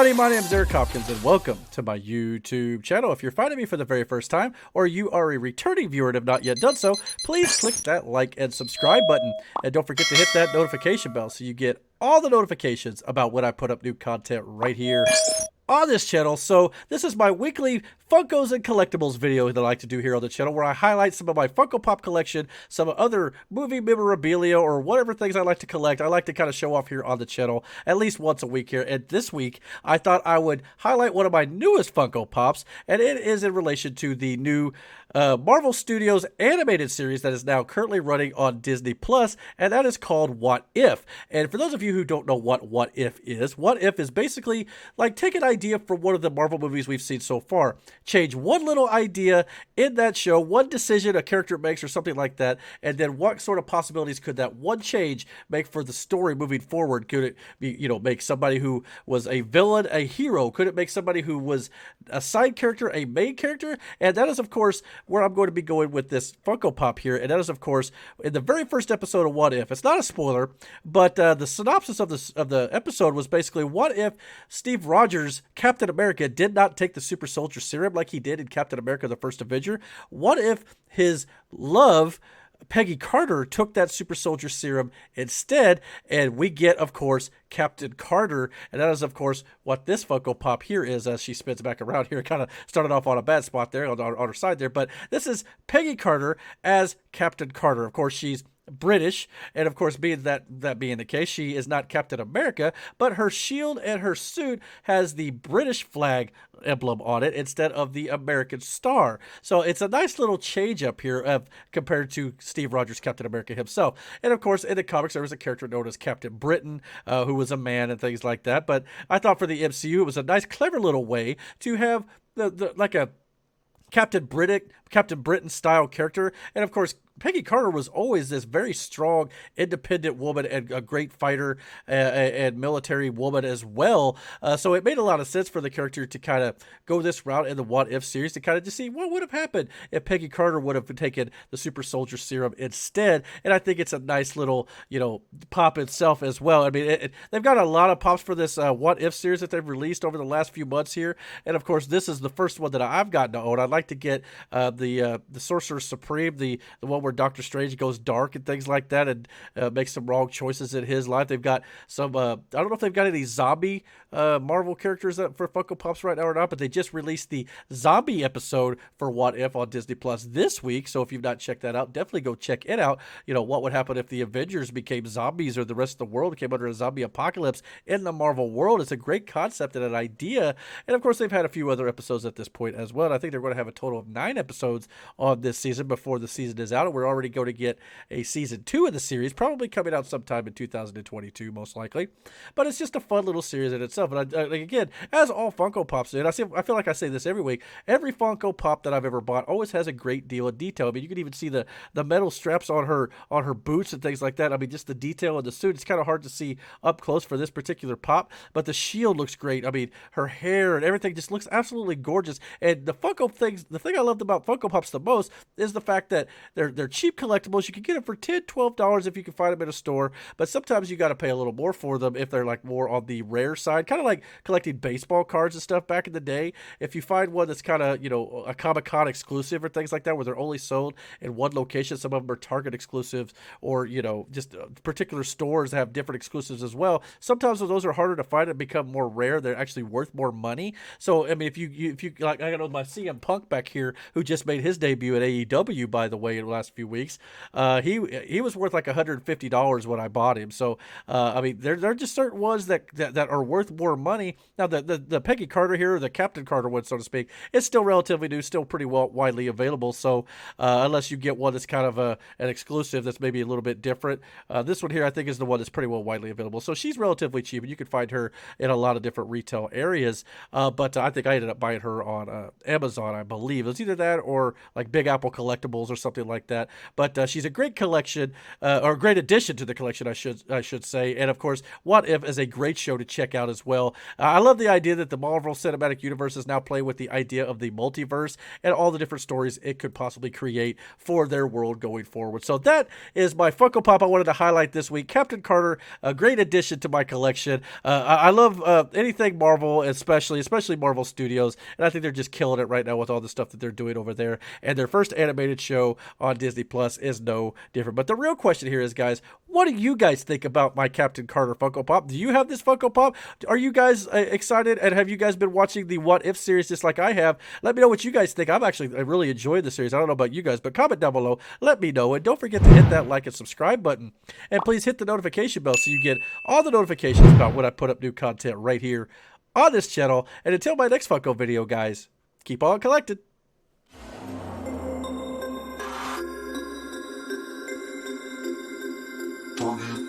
everybody, my name is Eric Hopkins and welcome to my YouTube channel. If you're finding me for the very first time or you are a returning viewer and have not yet done so, please click that like and subscribe button and don't forget to hit that notification bell so you get all the notifications about when I put up new content right here on this channel. So this is my weekly Funkos and Collectibles video that I like to do here on the channel, where I highlight some of my Funko Pop collection, some other movie memorabilia, or whatever things I like to collect. I like to kind of show off here on the channel at least once a week here. And this week, I thought I would highlight one of my newest Funko Pops, and it is in relation to the new Marvel Studios animated series that is now currently running on Disney Plus, and that is called What If. And for those of you who don't know what If is basically like take an idea from one of the Marvel movies we've seen so far, change one little idea in that show, one decision a character makes or something like that, and then what sort of possibilities could that one change make for the story moving forward? Could it be, make somebody who was a villain a hero? Could it make somebody who was a side character a main character? And that is, of course, where I'm going to be going with this Funko Pop here, and that is, of course, in the very first episode of What If. It's not a spoiler, but the synopsis of the episode was basically, what if Steve Rogers, Captain America, did not take the super soldier serum like he did in Captain America the First Avenger? What if his love, Peggy Carter, took that super soldier serum instead? And we get, of course, Captain Carter, and that is, of course, what this Funko Pop here is as she spins back around here. Kind of started off on a bad spot there on her side there, but this is Peggy Carter as Captain Carter. Of course, she's British, and of course, being that being the case, she is not Captain America, but her shield and her suit has the British flag emblem on it instead of the American star. So it's a nice little change up here compared to Steve Rogers, Captain America himself. And of course, in the comics, there was a character known as Captain Britain, who was a man and things like that. But I thought for the MCU, it was a nice, clever little way to have like a Captain Britain style character. And of course, Peggy Carter was always this very strong, independent woman and a great fighter and military woman as well. So it made a lot of sense for the character to kind of go this route in the What If series, to kind of just see what would have happened if Peggy Carter would have taken the super soldier serum instead. And I think it's a nice little, pop itself as well. I mean, they've got a lot of pops for this What If series that they've released over the last few months here. And of course, this is the first one that I've gotten to own. I'd like to get the Sorcerer Supreme, the one where Doctor Strange goes dark and things like that, and makes some wrong choices in his life. They've got some, I don't know if they've got any zombie Marvel characters for Funko Pops right now or not, but they just released the zombie episode for What If on Disney Plus this week. So if you've not checked that out, definitely go check it out. What would happen if the Avengers became zombies, or the rest of the world came under a zombie apocalypse in the Marvel world? It's a great concept and an idea. And of course, they've had a few other episodes at this point as well. And I think they're going to have a total of 9 episodes on this season before the season is out. And we're already going to get a season 2 of the series, probably coming out sometime in 2022, most likely. But it's just a fun little series in itself. And again, as all Funko Pops do, and I feel like I say this every week, every Funko Pop that I've ever bought always has a great deal of detail. I mean, you can even see the metal straps on her boots and things like that. I mean, just the detail of the suit. It's kind of hard to see up close for this particular pop, but the shield looks great. I mean, her hair and everything just looks absolutely gorgeous. And the thing I loved about Funko Pops the most is the fact that they're cheap collectibles. You can get them for $10, $12 if you can find them in a store, but sometimes you got to pay a little more for them if they're like more on the rare side, kind of like collecting baseball cards and stuff back in the day. If you find one that's kind of, a Comic-Con exclusive or things like that, where they're only sold in one location, some of them are Target exclusives, or, just particular stores have different exclusives as well. Sometimes those are harder to find and become more rare. They're actually worth more money. So, I mean, if you like, I got my CM Punk back here, who just made his debut at AEW, by the way, in the last few weeks. He was worth like $150 when I bought him. So, I mean, there are just certain ones that are worth more money. Now, the Peggy Carter here, or the Captain Carter one, so to speak, is still relatively new, still pretty widely available. So, unless you get one that's kind of an exclusive that's maybe a little bit different, this one here I think is the one that's pretty widely available. So she's relatively cheap, and you can find her in a lot of different retail areas. But I think I ended up buying her on Amazon, I believe. It was either that or like Big Apple Collectibles or something like that. that. But she's a great collection, or a great addition to the collection, I should say. And of course, What If is a great show to check out as well. I love the idea that the Marvel Cinematic Universe is now playing with the idea of the multiverse and all the different stories it could possibly create for their world going forward. So that is my Funko Pop I wanted to highlight this week. Captain Carter, a great addition to my collection. I love anything Marvel, especially Marvel Studios, and I think they're just killing it right now with all the stuff that they're doing over there. And their first animated show on Disney Plus is no different. But the real question here is, guys, what do you guys think about my Captain Carter Funko Pop? Do you have this Funko Pop? Are you guys excited? And have you guys been watching the What If series just like I have? Let me know what you guys think. I really enjoyed the series. I don't know about you guys, but comment down below. Let me know. And don't forget to hit that like and subscribe button. And please hit the notification bell so you get all the notifications about when I put up new content right here on this channel. And until my next Funko video, guys, keep on collecting. Target